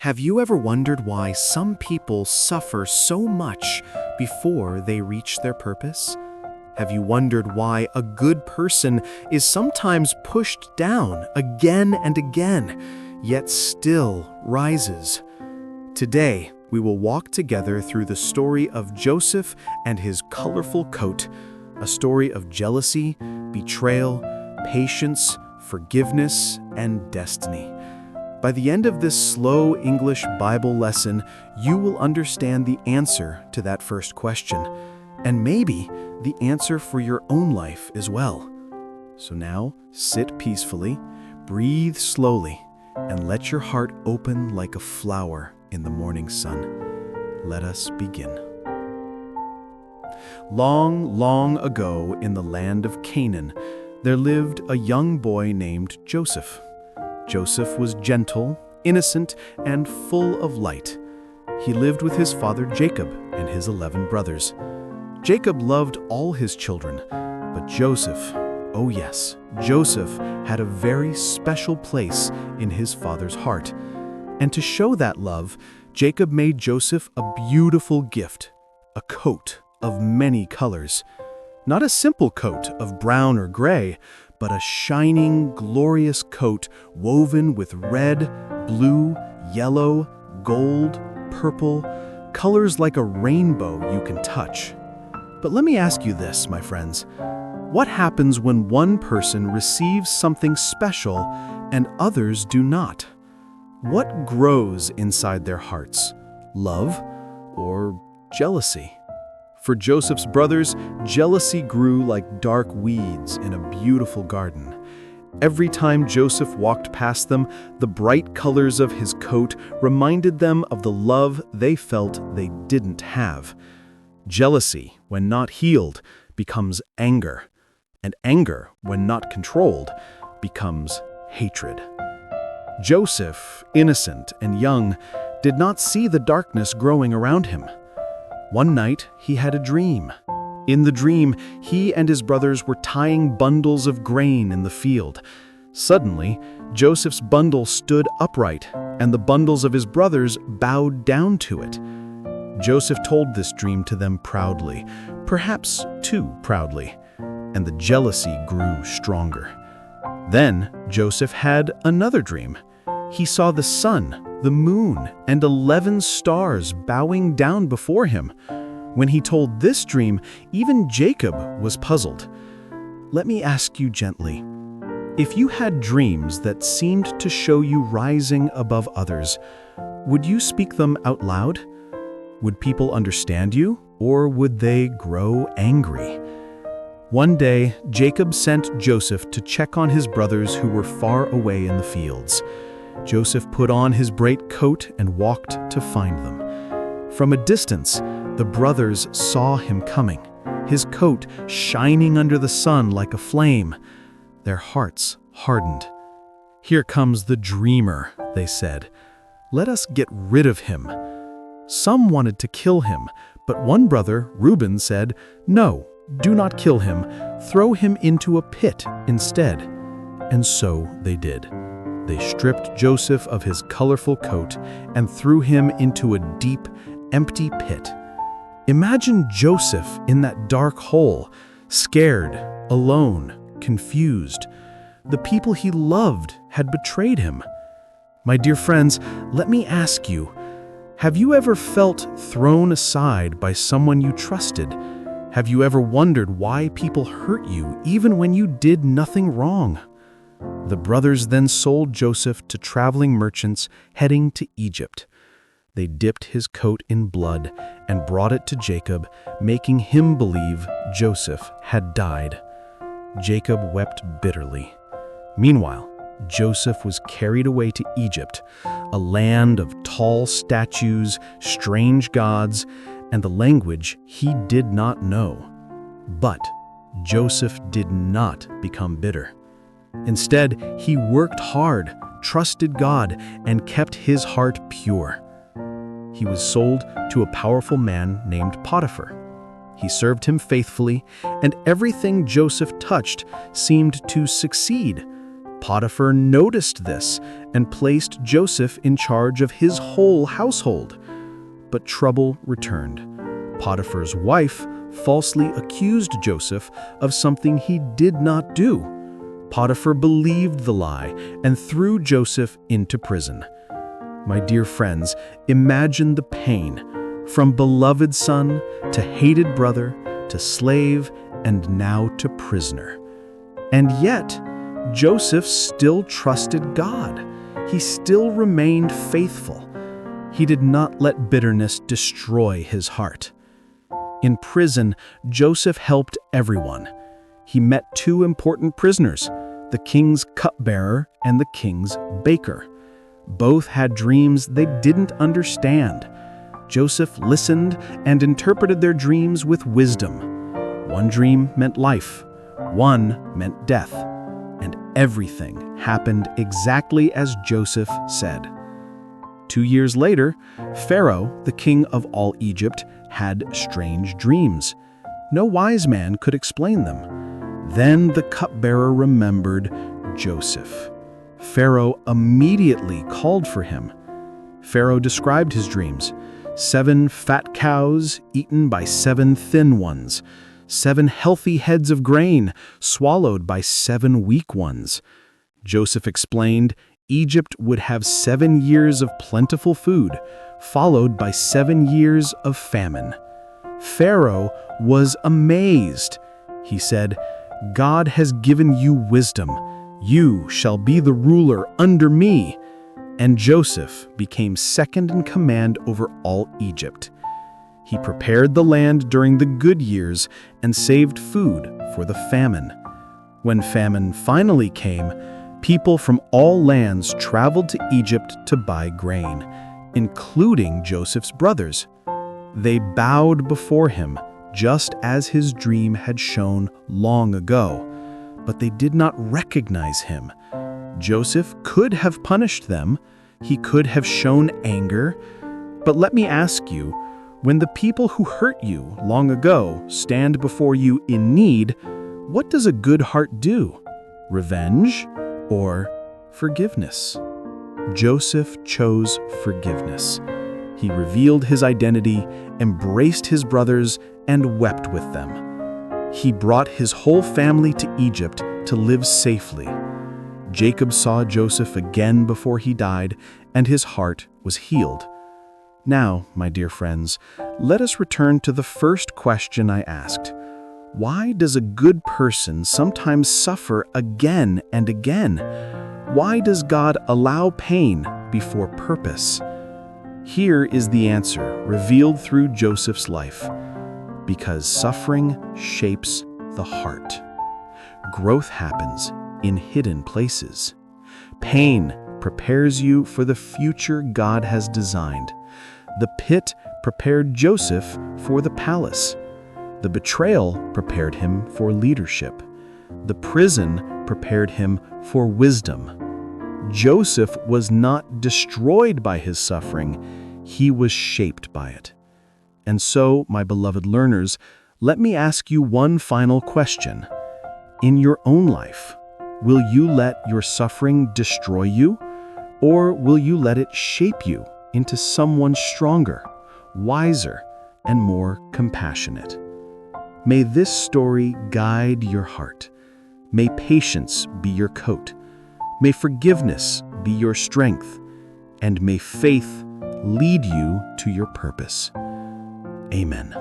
Have you ever wondered why some people suffer so much before they reach their purpose? Have you wondered why a good person is sometimes pushed down again and again, yet still rises? Today, we will walk together through the story of Joseph and his colorful coat, a story of jealousy, betrayal, patience, forgiveness, and destiny. By the end of this slow English Bible lesson, you will understand the answer to that first question, and maybe the answer for your own life as well. So now, sit peacefully, breathe slowly, and let your heart open like a flower in the morning sun. Let us begin. Long, long ago in the land of Canaan, there lived a young boy named Joseph. Joseph was gentle, innocent, and full of light. He lived with his father Jacob and his 11 brothers. Jacob loved all his children, but Joseph, oh yes, Joseph had a very special place in his father's heart. And to show that love, Jacob made Joseph a beautiful gift, a coat of many colors. Not a simple coat of brown or gray, but a shining, glorious coat woven with red, blue, yellow, gold, purple, colors like a rainbow you can touch. But let me ask you this, my friends. What happens when one person receives something special and others do not? What grows inside their hearts? Love or jealousy? For Joseph's brothers, jealousy grew like dark weeds in a beautiful garden. Every time Joseph walked past them, the bright colors of his coat reminded them of the love they felt they didn't have. Jealousy, when not healed, becomes anger, and anger, when not controlled, becomes hatred. Joseph, innocent and young, did not see the darkness growing around him. One night, he had a dream. In the dream, he and his brothers were tying bundles of grain in the field. Suddenly, Joseph's bundle stood upright, and the bundles of his brothers bowed down to it. Joseph told this dream to them proudly, perhaps too proudly, and the jealousy grew stronger. Then Joseph had another dream. He saw the sun, the moon, and 11 stars bowing down before him. When he told this dream, even Jacob was puzzled. Let me ask you gently, if you had dreams that seemed to show you rising above others, would you speak them out loud? Would people understand you, or would they grow angry? One day, Jacob sent Joseph to check on his brothers who were far away in the fields. Joseph put on his bright coat and walked to find them. From a distance, the brothers saw him coming, his coat shining under the sun like a flame. Their hearts hardened. "Here comes the dreamer," they said. "Let us get rid of him." Some wanted to kill him, but one brother, Reuben, said, "No, do not kill him. Throw him into a pit instead." And so they did. They stripped Joseph of his colorful coat and threw him into a deep, empty pit. Imagine Joseph in that dark hole, scared, alone, confused. The people he loved had betrayed him. My dear friends, let me ask you, have you ever felt thrown aside by someone you trusted? Have you ever wondered why people hurt you even when you did nothing wrong? The brothers then sold Joseph to traveling merchants heading to Egypt. They dipped his coat in blood and brought it to Jacob, making him believe Joseph had died. Jacob wept bitterly. Meanwhile, Joseph was carried away to Egypt, a land of tall statues, strange gods, and the language he did not know. But Joseph did not become bitter. Instead, he worked hard, trusted God, and kept his heart pure. He was sold to a powerful man named Potiphar. He served him faithfully, and everything Joseph touched seemed to succeed. Potiphar noticed this and placed Joseph in charge of his whole household. But trouble returned. Potiphar's wife falsely accused Joseph of something he did not do. Potiphar believed the lie and threw Joseph into prison. My dear friends, imagine the pain, from beloved son to hated brother to slave and now to prisoner. And yet, Joseph still trusted God. He still remained faithful. He did not let bitterness destroy his heart. In prison, Joseph helped everyone. He met two important prisoners, the king's cupbearer and the king's baker. Both had dreams they didn't understand. Joseph listened and interpreted their dreams with wisdom. One dream meant life, one meant death, and everything happened exactly as Joseph said. 2 years later, Pharaoh, the king of all Egypt, had strange dreams. No wise man could explain them. Then the cupbearer remembered Joseph. Pharaoh immediately called for him. Pharaoh described his dreams: 7 fat cows eaten by 7 thin ones, 7 healthy heads of grain swallowed by 7 weak ones. Joseph explained Egypt would have 7 years of plentiful food, followed by 7 years of famine. Pharaoh was amazed. He said, "God has given you wisdom. You shall be the ruler under me." And Joseph became second in command over all Egypt. He prepared the land during the good years and saved food for the famine. When famine finally came, people from all lands traveled to Egypt to buy grain, including Joseph's brothers. They bowed before him, just as his dream had shown long ago, but they did not recognize him. Joseph could have punished them. He could have shown anger. But let me ask you, when the people who hurt you long ago stand before you in need, what does a good heart do? Revenge or forgiveness? Joseph chose forgiveness. He revealed his identity, embraced his brothers, and wept with them. He brought his whole family to Egypt to live safely. Jacob saw Joseph again before he died, and his heart was healed. Now, my dear friends, let us return to the first question I asked. Why does a good person sometimes suffer again and again? Why does God allow pain before purpose? Here is the answer revealed through Joseph's life. Because suffering shapes the heart. Growth happens in hidden places. Pain prepares you for the future God has designed. The pit prepared Joseph for the palace. The betrayal prepared him for leadership. The prison prepared him for wisdom. Joseph was not destroyed by his suffering, he was shaped by it. And so, my beloved learners, let me ask you one final question. In your own life, will you let your suffering destroy you, or will you let it shape you into someone stronger, wiser, and more compassionate? May this story guide your heart. May patience be your coat. May forgiveness be your strength. And may faith lead you to your purpose. Amen.